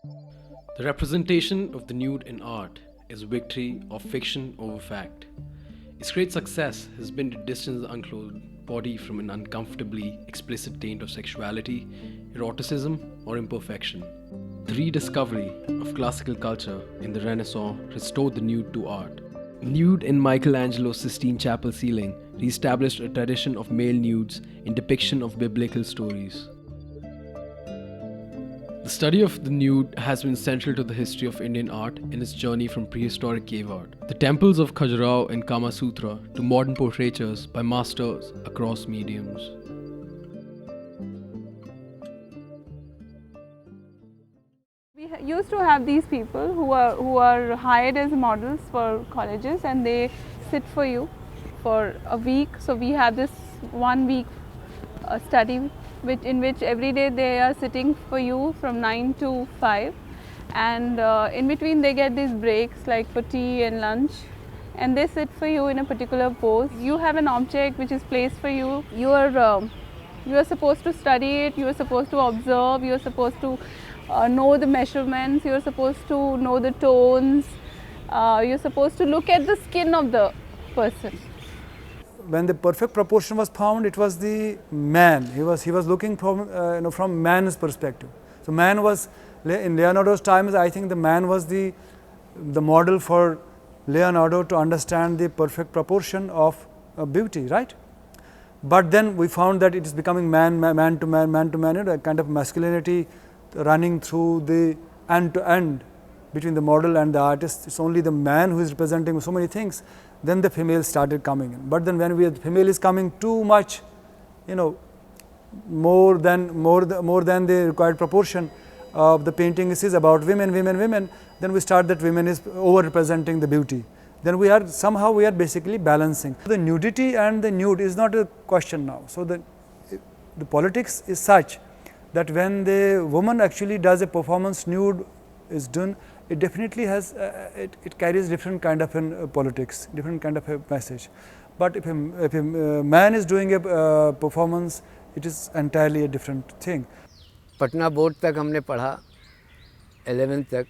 The representation of the nude in art is a victory of fiction over fact. Its great success has been to distance the unclothed body from an uncomfortably explicit taint of sexuality, eroticism, or imperfection. The rediscovery of classical culture in the Renaissance restored the nude to art. Nude in Michelangelo's Sistine Chapel ceiling re-established a tradition of male nudes in depiction of biblical stories. The study of the nude has been central to the history of Indian art in its journey from prehistoric cave art, the temples of Khajuraho and Kama Sutra, to modern portraitures by masters across mediums. Used to have these people who are hired as models for colleges, and they sit for you for a week. So we have this 1 week study in which every day they are sitting for you from 9 to 5, and in between they get these breaks like for tea and lunch, and they sit for you in a particular pose. You have an object which is placed for you. You are supposed to study it, you are supposed to observe, you are supposed to know the measurements, you are supposed to know the tones, you are supposed to look at the skin of the person. When the perfect proportion was found, it was the man. He was looking from from man's perspective. So man was in Leonardo's times. I think the man was the model for Leonardo to understand the perfect proportion of beauty, right? But then we found that it is becoming man to man, a kind of masculinity running through the end to end between the model and the artist. It's only the man who is representing so many things. Then the female started coming in. But then when the female is coming too much, more than the required proportion of the painting is about women, then we start that women is over representing the beauty. Then we are basically balancing. The nudity and the nude is not a question now. So the politics is such that when the woman actually does a performance, nude is done, it definitely has it carries different kind of politics, different kind of a message. But if a man is doing a performance, it is entirely a different thing. Patna board तक हमने पढ़ा 11th तक,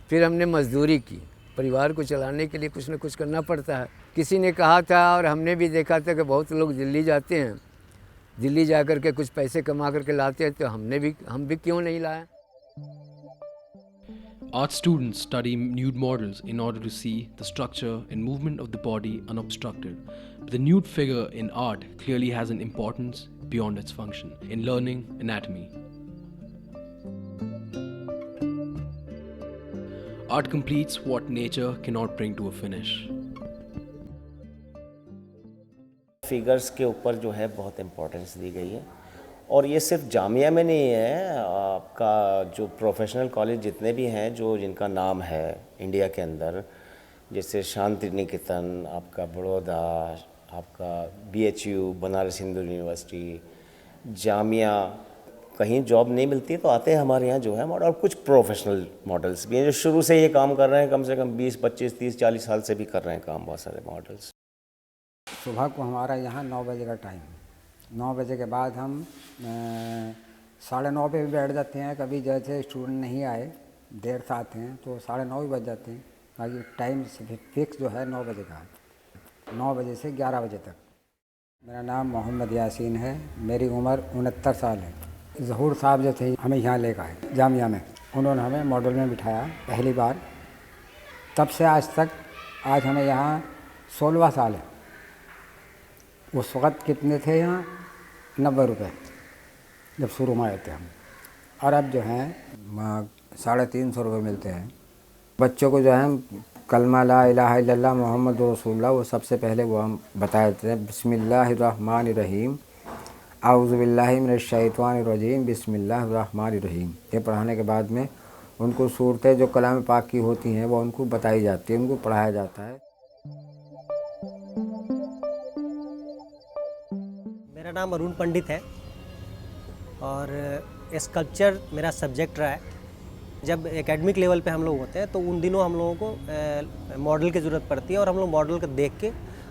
फिर हमने मजदूरी की। परिवार को चलाने के लिए कुछ न कुछ करना पड़ता है। किसी ने कहा था और हमने भी देखा था कि बहुत लोग दिल्ली जाते हैं, दिल्ली जा कर के कुछ पैसे कमा करके लाते हैं, तो हम भी क्यों नहीं लाए। Art students study nude models in order to see the structure and movement of the body unobstructed. But the nude figure in art clearly has an importance beyond its function in learning anatomy. Art completes what nature cannot bring to a finish. Figures के ऊपर जो है बहुत importance दी गई है, और ये सिर्फ जामिया में नहीं है, आपका जो प्रोफेशनल कॉलेज जितने भी हैं जो जिनका नाम है इंडिया के अंदर, जैसे शांति निकेतन, आपका बड़ौदा, आपका BHU बनारस हिंदू यूनिवर्सिटी, जामिया, कहीं जॉब नहीं मिलती तो आते हैं हमारे यहाँ जो है मॉडल। और कुछ प्रोफेशनल मॉडल्स भी हैं जो शुरू से ये काम कर रहे हैं, कम से कम 20, 25, 30, 40 साल से भी कर रहे हैं काम, बहुत सारे मॉडल्स। सुबह को हमारा यहाँ 9 बजे का टाइम, 9 बजे के बाद हम 9:30 पे भी बैठ जाते हैं। कभी जैसे स्टूडेंट नहीं आए, देर से आते हैं तो 9:30 भी बज जाते हैं। बाकी टाइम फिक्स जो है 9 बजे का है, 9 बजे से 11 बजे तक। मेरा नाम मोहम्मद यासीन है, मेरी उम्र 69 साल है। ज़हूर साहब जो थे हमें यहाँ लेकर आए जामिया में, उन्होंने हमें मॉडल में बिठाया पहली बार। तब से आज तक, आज हमें यहाँ 16वां साल है। उस वक़्त कितने थे यहाँ? 90 रुपये जब शुरू में आए थे हम, और अब जो हैं 350 रुपये मिलते हैं। बच्चों को जो है कलमा ला इलाहा इल्लल्लाह मोहम्मद रसूलुल्लाह, वो सबसे पहले वो हम बताए थे, बिस्मिल्लाहिर्रहमानिर्रहीम, आऊज़ु बिल्लाहि मिनश शैतानिर रजीम, बिस्मिल्लाहिर्रहमानिर्रहीम। ये पढ़ाने के बाद में उनको सूरतें जो कलाम पाक की होती हैं वो उनको बताई जाती है, उनको पढ़ाया जाता है। मेरा नाम अरुण पंडित है और स्कल्पचर मेरा सब्जेक्ट रहा है। जब एकेडमिक लेवल पे हम लोग होते हैं तो उन दिनों हम लोगों को मॉडल की ज़रूरत पड़ती है, और हम लोग मॉडल को देख के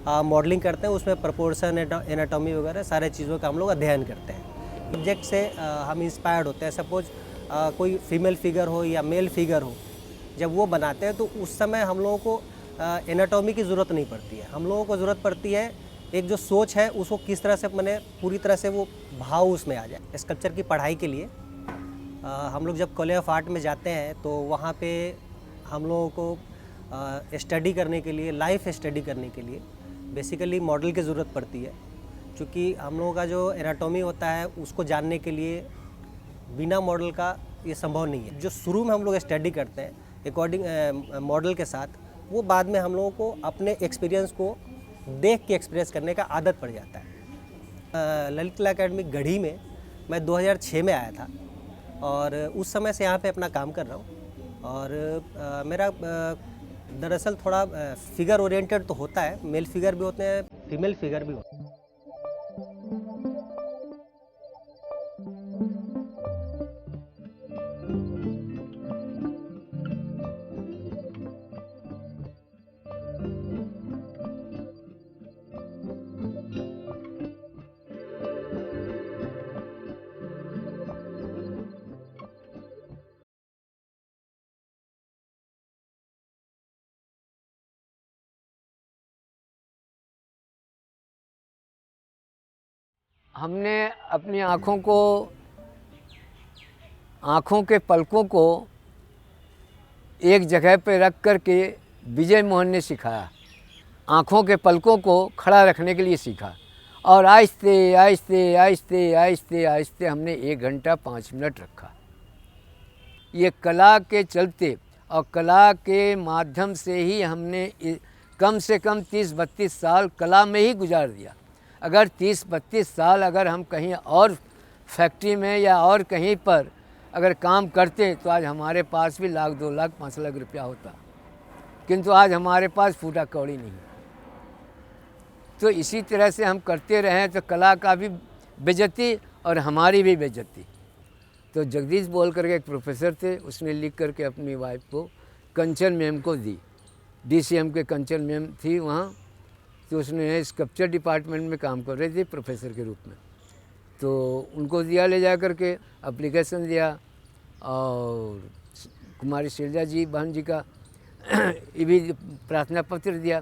मॉडलिंग करते हैं। उसमें प्रोपोर्शन, एनाटॉमी वगैरह सारे चीज़ों का हम लोग अध्ययन करते हैं। सब्जेक्ट से हम इंस्पायर्ड होते हैं। सपोज कोई फीमेल फिगर हो या मेल फिगर हो, जब वो बनाते हैं तो उस समय हम लोगों को एनाटॉमी की ज़रूरत नहीं पड़ती है। हम लोगों को ज़रूरत पड़ती है एक जो सोच है उसको किस तरह से मैंने पूरी तरह से वो भाव उसमें आ जाए। स्कल्पचर की पढ़ाई के लिए हम लोग जब कॉलेज ऑफ आर्ट में जाते हैं तो वहाँ पे हम लोगों को स्टडी करने के लिए, लाइफ स्टडी करने के लिए बेसिकली मॉडल की ज़रूरत पड़ती है, क्योंकि हम लोगों का जो एनाटॉमी होता है उसको जानने के लिए बिना मॉडल का ये संभव नहीं है। जो शुरू में हम लोग स्टडी करते हैं अकॉर्डिंग मॉडल के साथ, वो बाद में हम लोगों को अपने एक्सपीरियंस को देख के एक्सप्रेस करने का आदत पड़ जाता है। ललित कला अकेडमी गढ़ी में मैं 2006 में आया था और उस समय से यहाँ पे अपना काम कर रहा हूँ। और मेरा दरअसल थोड़ा फिगर ओरिएंटेड तो होता है, मेल फिगर भी होते हैं, फीमेल फिगर भी होते हैं। हमने अपनी आँखों के पलकों को एक जगह पे रख कर के विजय मोहन ने सिखाया। आँखों के पलकों को खड़ा रखने के लिए सीखा और आहिस्ते आहिस्ते आहिस्ते आहिस्ते आहिस्ते हमने 1 घंटा 5 मिनट रखा। ये कला के चलते और कला के माध्यम से ही हमने कम से कम 30-32 साल कला में ही गुजार दिया। अगर 30-32 साल अगर हम कहीं और फैक्ट्री में या और कहीं पर अगर काम करते तो आज हमारे पास भी 1 लाख 2 लाख 5 लाख रुपया होता, किंतु आज हमारे पास फूटा कौड़ी नहीं। तो इसी तरह से हम करते रहें तो कला का भी बेइज्जती और हमारी भी बेइज्जती। तो जगदीश बोल करके एक प्रोफेसर थे, उसने लिख करके अपनी वाइफ को कंचन मैम को दी। DCM के कंचन मैम थी वहाँ, तो उसने स्कल्पचर डिपार्टमेंट में काम कर रही थी प्रोफेसर के रूप में। तो उनको दिया, ले जा करके एप्लीकेशन दिया और कुमारी शैलजा जी बहन जी का ये भी प्रार्थना पत्र दिया,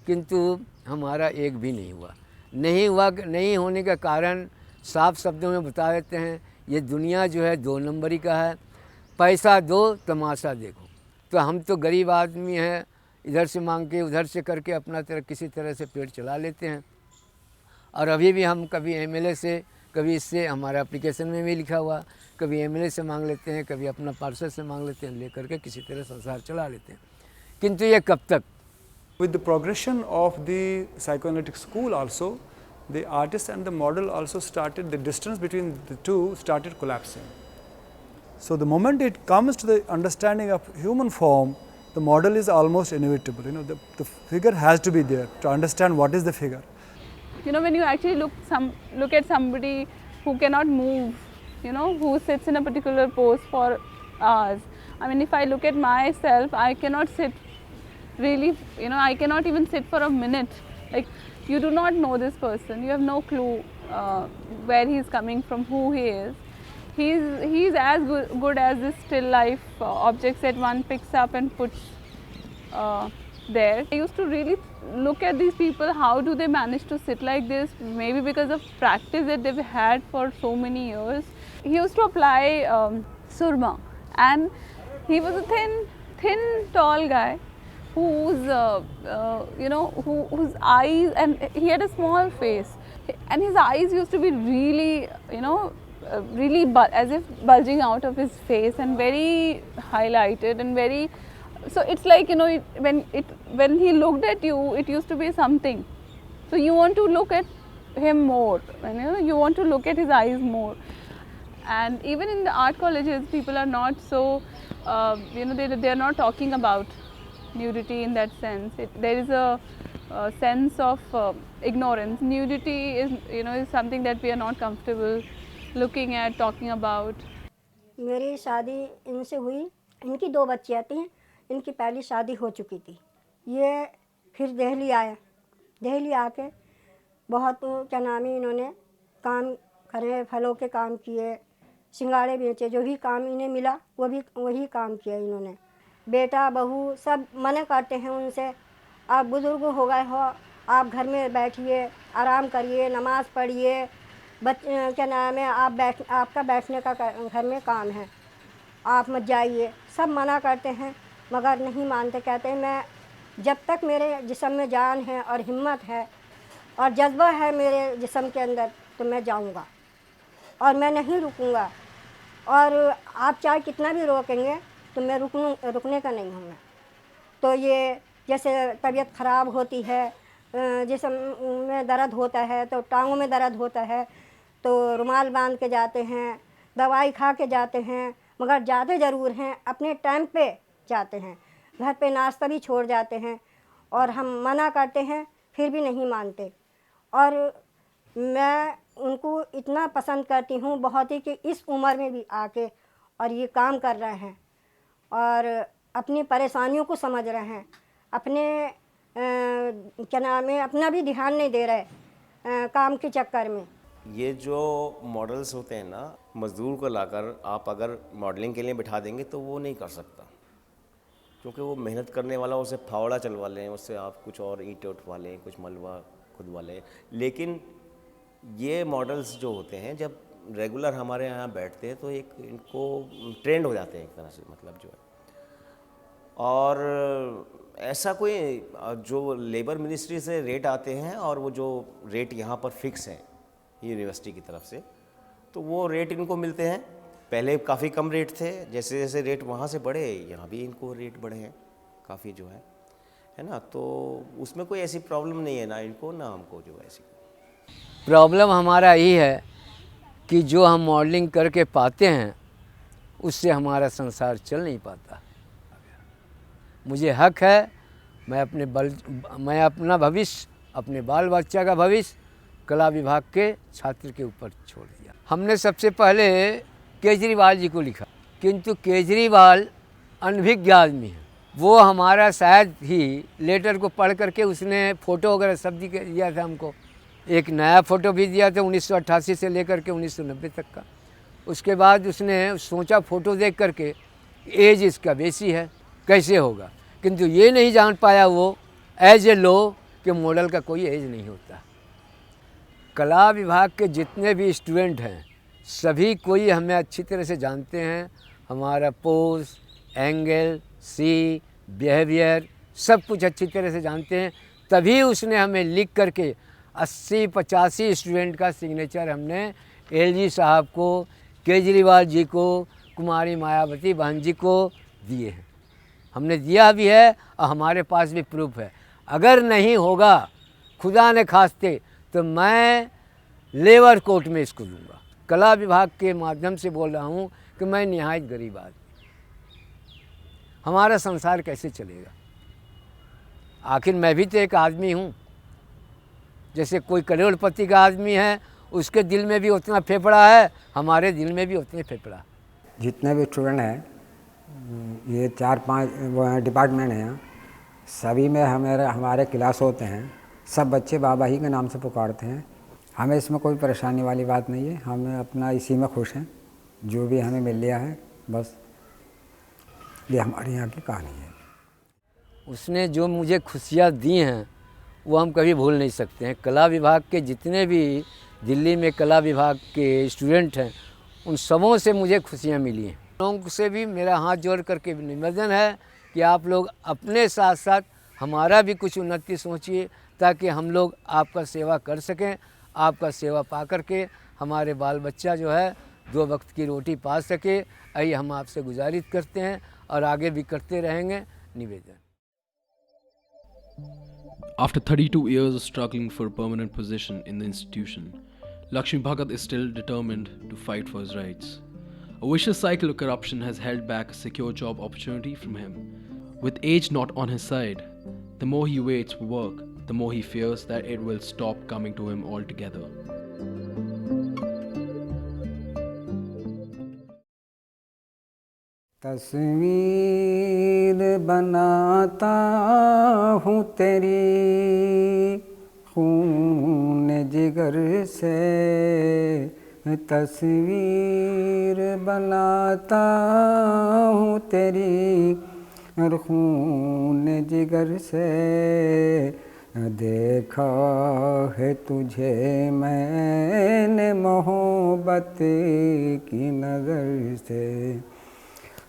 किंतु हमारा एक भी नहीं हुआ। नहीं होने का कारण साफ शब्दों में बता देते हैं, ये दुनिया जो है 2 नंबरी का है, पैसा दो तमाशा देखो। तो हम तो गरीब आदमी हैं, इधर से मांग के उधर से करके अपना किसी तरह से पेट चला लेते हैं। और अभी भी हम कभी MLA से, कभी इससे, हमारा एप्लीकेशन में भी लिखा हुआ, कभी MLA से मांग लेते हैं, कभी अपना पार्षद से मांग लेते हैं, ले करके किसी तरह संसार चला लेते हैं। किंतु ये कब तक? With the progression of the psychoanalytic school also, the artist and the model also started, the distance between the two started collapsing. So the moment it comes to the understanding of human form, the model is almost inevitable. You know, the figure has to be there to understand what is the figure. You know, when you actually look at somebody who cannot move, you know, who sits in a particular pose for hours. I mean, if I look at myself, I cannot sit really, you know, I cannot even sit for a minute. Like, you do not know this person, you have no clue where he is coming from, who he is. He's as good as this still life objects that one picks up and puts there. I used to really look at these people, how do they manage to sit like this? Maybe because of practice that they've had for so many years. He used to apply surma, and he was a thin, tall guy whose whose eyes, and he had a small face, and his eyes used to be really, as if bulging out of his face and very highlighted and very. So it's like, you know, when he looked at you, it used to be something. So you want to look at him more, and you want to look at his eyes more. And even in the art colleges, people are not so, they are not talking about nudity in that sense. There is a sense of ignorance. Nudity is something that we are not comfortable looking at, talking about. मेरी शादी इनसे हुई, इनकी 2 बच्चियाँ थीं, इनकी पहली शादी हो चुकी थी। ये फिर दिल्ली आए, दिल्ली आके बहुत क्या नाम है, इन्होंने काम करे, फलों के काम किए, सिंगाड़े बेचे, जो भी काम इन्हें मिला वो भी वही काम किया इन्होंने। बेटा बहू सब मना करते हैं उनसे, आप बुज़ुर्ग हो गए हो, आप घर में बैठिए, आराम करिए, नमाज़ पढ़िए, क्या नाम है, आपका बैठने का घर में काम है, आप मत जाइए। सब मना करते हैं मगर नहीं मानते, कहते हैं मैं जब तक मेरे जिस्म में जान है और हिम्मत है और जज्बा है मेरे जिस्म के अंदर तो मैं जाऊंगा और मैं नहीं रुकूंगा। और आप चाहे कितना भी रोकेंगे तो मैं रुकने का नहीं हूँ मैं। तो ये जैसे तबीयत ख़राब होती है, जिस्म में दर्द होता है तो टांगों में दर्द होता है तो रुमाल बांध के जाते हैं, दवाई खा के जाते हैं, मगर ज़्यादा ज़रूर हैं अपने टाइम पे जाते हैं, घर पे नाश्ता भी छोड़ जाते हैं और हम मना करते हैं फिर भी नहीं मानते। और मैं उनको इतना पसंद करती हूँ बहुत ही कि इस उम्र में भी आके और ये काम कर रहे हैं और अपनी परेशानियों को समझ रहे हैं, अपने क्या नाम है, अपना भी ध्यान नहीं दे रहे काम के चक्कर में। ये जो मॉडल्स होते हैं ना, मज़दूर को लाकर आप अगर मॉडलिंग के लिए बिठा देंगे तो वो नहीं कर सकता, क्योंकि वो मेहनत करने वाला, उसे फावड़ा चलवा लें, उससे आप कुछ और ईंटें उठवा लें, कुछ मलबा खुदवा लें। लेकिन ये मॉडल्स जो होते हैं जब रेगुलर हमारे यहाँ बैठते हैं तो एक इनको ट्रेंड हो जाते हैं एक तरह से, मतलब जो है। और ऐसा कोई जो लेबर मिनिस्ट्री से रेट आते हैं और वो जो रेट यहाँ पर फिक्स हैं यूनिवर्सिटी की तरफ से, तो वो रेट इनको मिलते हैं। पहले काफ़ी कम रेट थे, जैसे जैसे रेट वहाँ से बढ़े यहाँ भी इनको रेट बढ़े हैं काफ़ी जो है ना। तो उसमें कोई ऐसी प्रॉब्लम नहीं है ना इनको ना हमको, जो ऐसी प्रॉब्लम हमारा यही है कि जो हम मॉडलिंग करके पाते हैं उससे हमारा संसार चल नहीं पाता। मुझे हक है मैं अपना भविष्य, अपने बाल बच्चा का भविष्य कला विभाग के छात्र के ऊपर छोड़ दिया। हमने सबसे पहले केजरीवाल जी को लिखा, किंतु केजरीवाल अनभिज्ञ आदमी है। वो हमारा शायद ही लेटर को पढ़ करके उसने फ़ोटो वगैरह सब दिया था हमको। एक नया फ़ोटो भी दिया था 1988 से लेकर के 1990 तक का। उसके बाद उसने सोचा फ़ोटो देख करके एज इसका बेसी है, कैसे होगा, किंतु ये नहीं जान पाया वो एज ए लो कि मॉडल का कोई एज नहीं होता। कला विभाग के जितने भी स्टूडेंट हैं सभी कोई हमें अच्छी तरह से जानते हैं, हमारा पोज, एंगल, सी, बिहेवियर सब कुछ अच्छी तरह से जानते हैं। तभी उसने हमें लिख करके 80-85 स्टूडेंट का सिग्नेचर हमने एलजी साहब को, केजरीवाल जी को, कुमारी मायावती बहन जी को दिए हैं। हमने दिया भी है और हमारे पास भी प्रूफ है। अगर नहीं होगा खुदा ने खास्ते तो मैं लेबर कोर्ट में इसको दूंगा। कला विभाग के माध्यम से बोल रहा हूँ कि मैं निहायत गरीब आदमी, हमारा संसार कैसे चलेगा। आखिर मैं भी तो एक आदमी हूँ, जैसे कोई करोड़पति का आदमी है उसके दिल में भी उतना फेफड़ा है, हमारे दिल में भी उतने फेफड़ा। जितने भी स्टूडेंट हैं, ये 4-5 डिपार्टमेंट हैं, सभी में हमारे क्लास होते हैं। सब बच्चे बाबा ही के नाम से पुकारते हैं। हमें इसमें कोई परेशानी वाली बात नहीं है, हमें अपना इसी में खुश हैं। जो भी हमें मिल लिया है बस ये हमारे यहाँ की कहानी है। उसने जो मुझे खुशियाँ दी हैं वो हम कभी भूल नहीं सकते हैं। कला विभाग के जितने भी दिल्ली में कला विभाग के स्टूडेंट हैं उन सबों से मुझे खुशियाँ मिली हैं। लोगों से भी मेरा हाथ जोड़ करके निवेदन है कि आप लोग अपने साथ साथ हमारा भी कुछ उन्नति सोचिए ताकि हम लोग आपका सेवा कर सकें। आपका सेवा पा करके हमारे बाल बच्चा जो है 2 वक्त की रोटी पा सके। यही हम आपसे गुजारिश करते हैं और आगे भी करते रहेंगे। निवेदन। After 32 years of struggling for a permanent position in the institution, Lakshmi Bhagat is still determined to fight for his rights. A vicious cycle of corruption has held back a secure job opportunity from him. With age not on his side, the more he waits for work, the more he fears that it will stop coming to him altogether. तस्वीर बनाता हूँ तेरी खून जिगर से, तस्वीर बनाता हूँ तेरी और खून जिगर से देखा है तुझे मैंने मोहब्बत की नज़र से।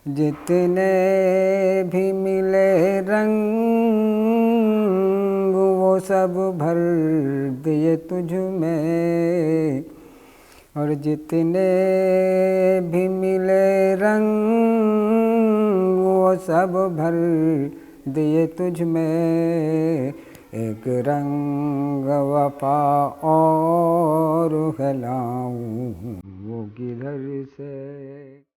जितने भी मिले रंग वो सब भर दिए तुझ में, और जितने भी मिले रंग वो सब भर दिए तुझ में। एक रंग वफा और खिलाऊं वो किधर से।